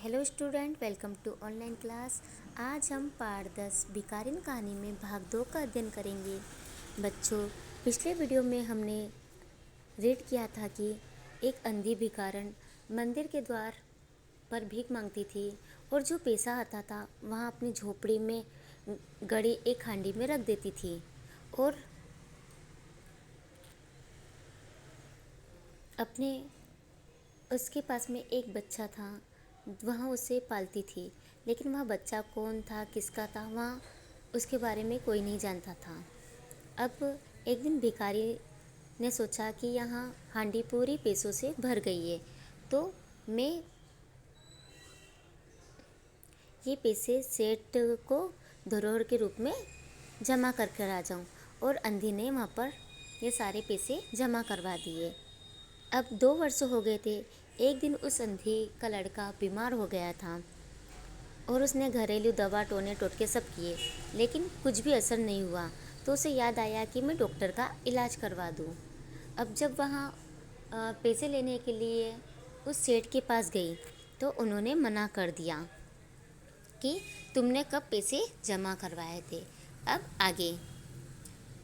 Hello student, welcome to online class. आज हम पाठ 10 भिखारिन कहानी में भाग 2 का अध्ययन करेंगे। बच्चों, पिछले वीडियो में हमने रीड किया था कि एक अंधी भिखारन मंदिर के द्वार पर भीख मांगती थी और जो पैसा आता था वहाँ अपनी झोपड़ी में गड़ी एक हांडी में रख देती थी और अपने उसके पास में एक बच्चा था, वहाँ उसे पालती थी। लेकिन वह बच्चा कौन था, किसका था, वहाँ उसके बारे में कोई नहीं जानता था। अब एक दिन भिखारी ने सोचा कि यहाँ हांडी पूरी पैसों से भर गई है, तो मैं ये पैसे सेठ को धरोहर के रूप में जमा कर कर आ जाऊँ। और अंधी ने वहाँ पर ये सारे पैसे जमा करवा दिए। अब 2 वर्ष हो गए थे। एक दिन उस अंधी का लड़का बीमार हो गया था और उसने घरेलू दवा टोने टोटके सब किए, लेकिन कुछ भी असर नहीं हुआ। तो उसे याद आया कि मैं डॉक्टर का इलाज करवा दूं। अब जब वहाँ पैसे लेने के लिए उस सेठ के पास गई तो उन्होंने मना कर दिया कि तुमने कब पैसे जमा करवाए थे, अब आगे।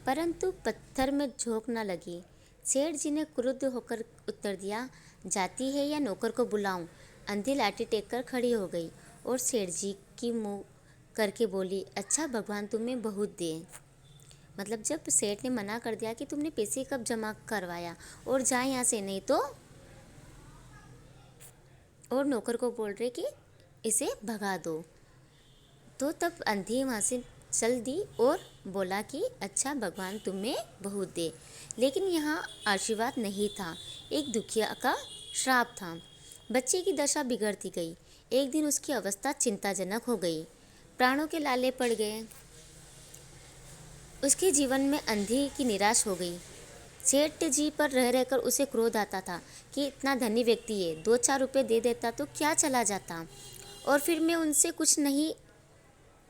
परंतु पत्थर में झोंक न लगी। सेठ जी ने क्रुद्ध होकर उत्तर दिया, जाती है या नौकर को बुलाऊं? अंधी लाठी टेक कर खड़ी हो गई और सेठ जी की मुँह करके बोली, अच्छा भगवान तुम्हें बहुत दे। मतलब जब सेठ ने मना कर दिया कि तुमने पैसे कब जमा करवाया और जा यहाँ से, नहीं तो। और नौकर को बोल रहे कि इसे भगा दो। तो तब अंधी वहाँ से चल दी और बोला कि अच्छा भगवान तुम्हें बहुत दे। लेकिन यहाँ आशीर्वाद नहीं था, एक दुखिया का श्राप था। बच्चे की दशा बिगड़ती गई। एक दिन उसकी अवस्था चिंताजनक हो गई, प्राणों के लाले पड़ गए। उसके जीवन में अंधी की निराश हो गई। सेठ जी पर रह रहकर उसे क्रोध आता था कि इतना धनी व्यक्ति है, 2-4 रुपये दे देता तो क्या चला जाता। और फिर मैं उनसे कुछ नहीं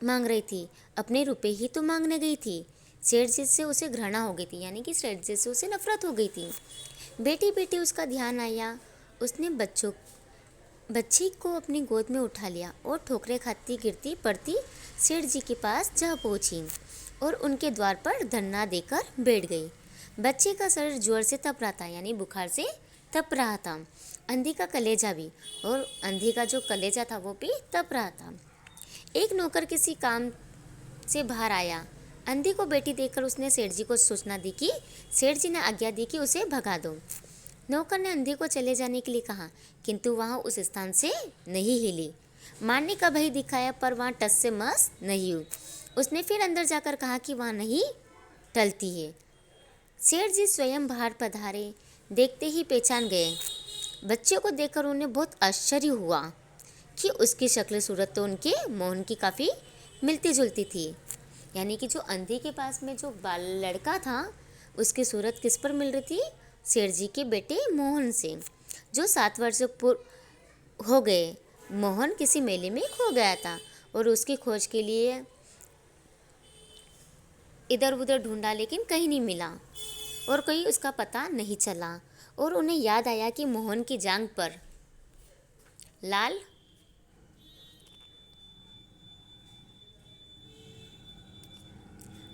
मांग रही थी, अपने रुपए ही तो मांगने गई थी। सेठ जी से उसे घृणा हो गई थी, यानी कि सेठ जी से उसे नफरत हो गई थी। बेटी बेटी उसका ध्यान आया। उसने बच्ची को अपनी गोद में उठा लिया और ठोकरें खाती गिरती पड़ती सेठ जी के पास जा पहुंची और उनके द्वार पर धरना देकर बैठ गई। बच्चे का शरीर जोर से तप रहा था, यानी बुखार से तप रहा था। अंधी का कलेजा भी, और अंधी का जो कलेजा था वो भी तप रहा था। एक नौकर किसी काम से बाहर आया। अंधी को बेटी देखकर उसने सेठ जी को सूचना दी कि सेठ जी ने आज्ञा दी कि उसे भगा दो। नौकर ने अंधी को चले जाने के लिए कहा, किंतु वहाँ उस स्थान से नहीं हिली। मारने का भय दिखाया पर वहाँ टस से मस नहीं हुई। उसने फिर अंदर जाकर कहा कि वहाँ नहीं टलती है। सेठ जी स्वयं बाहर पधारे, देखते ही पहचान गए। बच्चे को देखकर उन्हें बहुत आश्चर्य हुआ कि उसकी शक्ल सूरत तो उनके मोहन की काफ़ी मिलती जुलती थी। यानी कि जो अंधी के पास में जो बाल लड़का था उसकी सूरत किस पर मिल रही थी? सेठ जी के बेटे मोहन से, जो 7 वर्ष हो गए। मोहन किसी मेले में खो गया था और उसकी खोज के लिए इधर उधर ढूंढा, लेकिन कहीं नहीं मिला और कहीं उसका पता नहीं चला। और उन्हें याद आया कि मोहन की जांघ पर लाल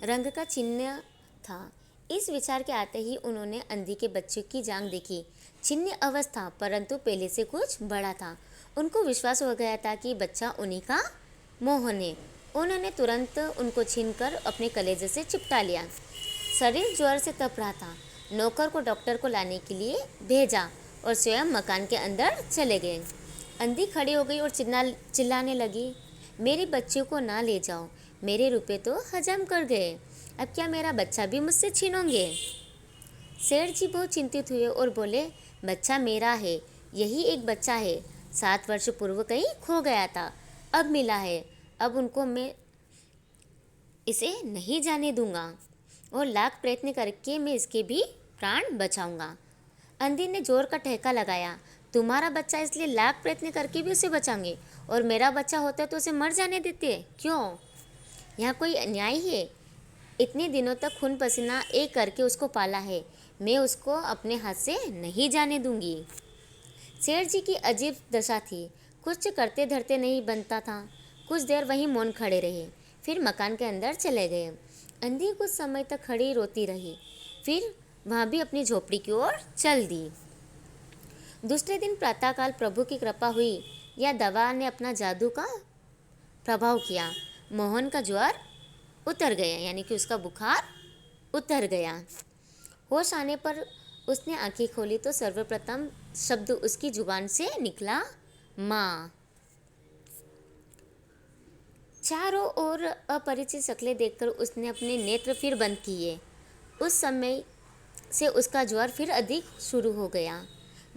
रंग का चिन्ह था। इस विचार के आते ही उन्होंने अंधी के बच्चे की जांघ देखी। चिन्ह अवस्था, परंतु पहले से कुछ बड़ा था। उनको विश्वास हो गया था कि बच्चा उन्हीं का मोहन है। उन्होंने तुरंत उनको छीनकर अपने कलेजे से चिपटा लिया। शरीर जोर से तप रहा था। नौकर को डॉक्टर को लाने के लिए भेजा और स्वयं मकान के अंदर चले गए। अंधी खड़ी हो गई और चिल्लाने लगी, मेरे बच्चे को ना ले जाओ, मेरे रुपए तो हजम कर गए, अब क्या मेरा बच्चा भी मुझसे छीनोगे? सेठ जी बहुत चिंतित हुए और बोले, बच्चा मेरा है, यही एक बच्चा है, 7 वर्ष पूर्व कहीं खो गया था, अब मिला है। अब उनको मैं इसे नहीं जाने दूंगा और लाख प्रयत्न करके मैं इसके भी प्राण बचाऊंगा। अंधी ने जोर का ठहका लगाया, तुम्हारा बच्चा इसलिए लाख प्रयत्न करके भी उसे बचाएंगे, और मेरा बच्चा होता तो उसे मर जाने देते? क्यों? यहाँ कोई अन्याय है? इतने दिनों तक खून पसीना एक करके उसको पाला है, मैं उसको अपने हाथ से नहीं जाने दूंगी। सेठ जी की अजीब दशा थी। कुछ करते धरते नहीं बनता था। कुछ देर वहीं मौन खड़े रहे, फिर मकान के अंदर चले गए। अंधी कुछ समय तक खड़ी रोती रही, फिर वह भी अपनी झोपड़ी की ओर चल दी। दूसरे दिन प्रातःकाल प्रभु की कृपा हुई या दवा ने अपना जादू का प्रभाव किया। मोहन का ज्वर उतर गया, यानी कि उसका बुखार उतर गया। होश आने पर उसने आंखें खोली तो सर्वप्रथम शब्द उसकी जुबान से निकला, माँ। चारों ओर अपरिचित शक्लें देखकर उसने अपने नेत्र फिर बंद किए। उस समय से उसका ज्वर फिर अधिक शुरू हो गया।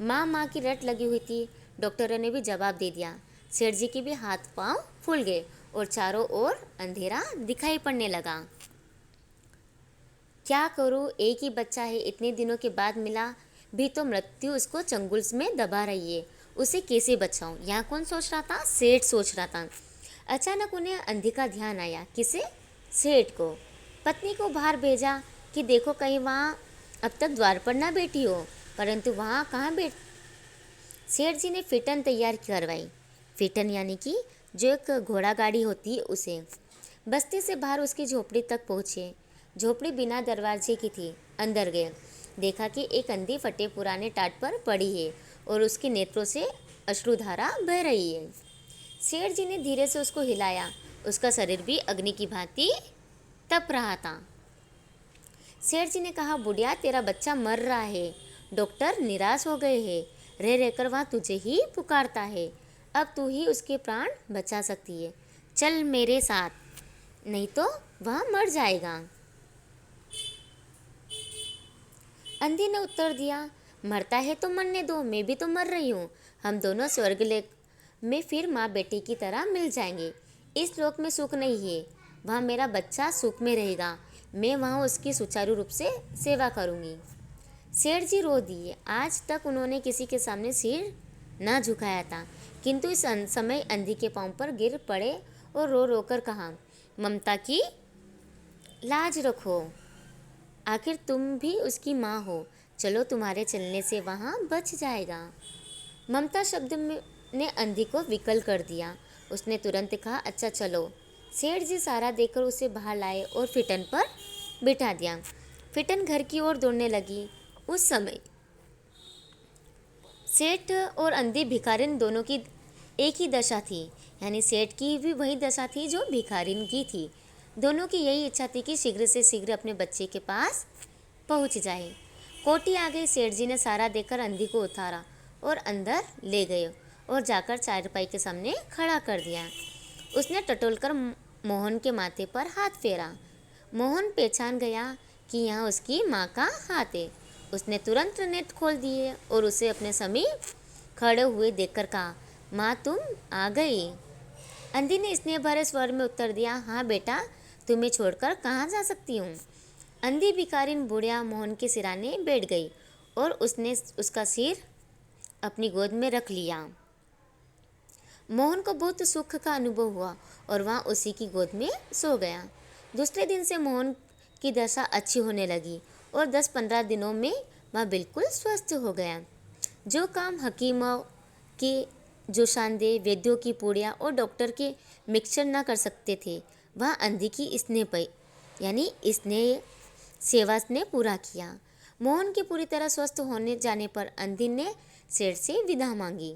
माँ माँ की रट लगी हुई थी। डॉक्टरों ने भी जवाब दे दिया। सेठ जी के भी हाथ पांव फूल गए और चारों ओर अंधेरा दिखाई पड़ने लगा। क्या करूं, एक ही बच्चा है, इतने दिनों के बाद मिला भी तो मृत्यु उसको चंगुल में दबा रही है। उसे कैसे बचाऊं? यहाँ कौन सोच रहा था? सेठ सोच रहा था। अचानक उन्हें अंधी का ध्यान आया। किसे? सेठ को। पत्नी को बाहर भेजा कि देखो कहीं वहाँ अब तक द्वार पर ना बैठी हो, परंतु वहाँ कहाँ बैठ। सेठ जी ने फिटन तैयार करवाई। फिटन यानी कि जो एक घोड़ा गाड़ी होती है उसे। बस्ती से बाहर उसकी झोपड़ी तक पहुँचे। झोपड़ी बिना दरवाजे की थी। अंदर गए, देखा कि एक अंधी फटे पुराने टाट पर पड़ी है और उसके नेत्रों से अश्रुधारा बह रही है। सेठ जी ने धीरे से उसको हिलाया। उसका शरीर भी अग्नि की भांति तप रहा था। सेठ जी ने कहा, बुढ़िया तेरा बच्चा मर रहा है। डॉक्टर निराश हो गए हैं। रह रहकर वहाँ तुझे ही पुकारता है। अब तू ही उसके प्राण बचा सकती है। चल मेरे साथ, नहीं तो वह मर जाएगा। अंधी ने उत्तर दिया, मरता है तो मरने दो, मैं भी तो मर रही हूँ। हम दोनों स्वर्ग लेक में फिर माँ बेटी की तरह मिल जाएंगे। इस लोक में सुख नहीं है, वहाँ मेरा बच्चा सुख में रहेगा। मैं वहाँ उसकी सुचारू रूप से सेवा करूँगी। सेठ जी रो दिए। आज तक उन्होंने किसी के सामने सिर न झुकाया था, किंतु इस समय अंधी के पांव पर गिर पड़े और रो रो कर कहा, ममता की लाज रखो, आखिर तुम भी उसकी माँ हो। चलो तुम्हारे चलने से वहाँ बच जाएगा। ममता शब्द ने अंधी को विकल कर दिया। उसने तुरंत कहा, अच्छा चलो। सेठ जी सारा देकर उसे बाहर लाए और फिटन पर बिठा दिया। फिटन घर की ओर दौड़ने लगी। उस समय सेठ और अंधी भिखारिन दोनों की एक ही दशा थी, यानी सेठ की भी वही दशा थी जो भिखारिन की थी। दोनों की यही इच्छा थी कि शीघ्र से शीघ्र अपने बच्चे के पास पहुंच जाए। कोटी आ गई। सेठ जी ने सारा देकर अंधी को उतारा और अंदर ले गए और जाकर चारपाई के सामने खड़ा कर दिया। उसने टटोलकर मोहन के माथे पर हाथ फेरा। मोहन पहचान गया कि यहाँ उसकी माँ का हाथ है। उसने तुरंत नेत्र खोल दिए और उसे अपने समीप खड़े हुए देखकर कहा, माँ तुम आ गई। अंधी ने स्नेह भरे स्वर में उत्तर दिया, हाँ बेटा, तुम्हें छोड़कर कहाँ जा सकती हूँ। अंधी भिखारिन बुढ़िया मोहन के सिराने बैठ गई और उसने उसका सिर अपनी गोद में रख लिया। मोहन को बहुत सुख का अनुभव हुआ और वहाँ उसी की गोद में सो गया। दूसरे दिन से मोहन की दशा अच्छी होने लगी और 10-15 दिनों में वह बिल्कुल स्वस्थ हो गया। जो काम हकीमों के जोशानदेह, वैद्यों की पूड़ियाँ और डॉक्टर के मिक्सचर न कर सकते थे, वह अंधी की स्नेह यानी स्नेह सेवा ने पूरा किया। मोहन के पूरी तरह स्वस्थ होने जाने पर अंधी ने सेठ से विदा मांगी।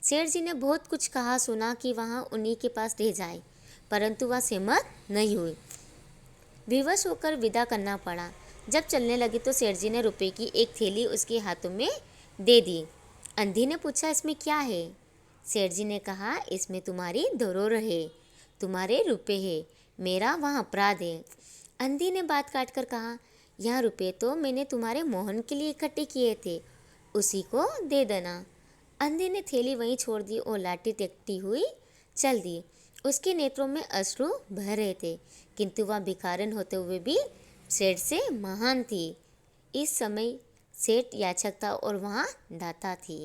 सेठ जी ने बहुत कुछ कहा सुना कि वहाँ उन्हीं के पास रह जाए, परंतु वह सहमत नहीं हुई। विवश होकर विदा करना पड़ा। जब चलने लगी तो सेठ जी ने रुपए की एक थैली उसके हाथों में दे दी। अंधी ने पूछा, इसमें क्या है? सेठ जी ने कहा, इसमें तुम्हारी धरोहर है, तुम्हारे रुपए है, मेरा वहाँ अपराध है। अंधी ने बात काट कर कहा, यह रुपए तो मैंने तुम्हारे मोहन के लिए इकट्ठे किए थे, उसी को दे देना। अंधी ने थैली वहीं छोड़ दी और लाठी टेकती हुई चल दी। उसके नेत्रों में अश्रु बह रहे थे, किंतु वह भिखारिन होते हुए भी सेठ से महान थी। इस समय सेठ याचक था और वहाँ दाता थी।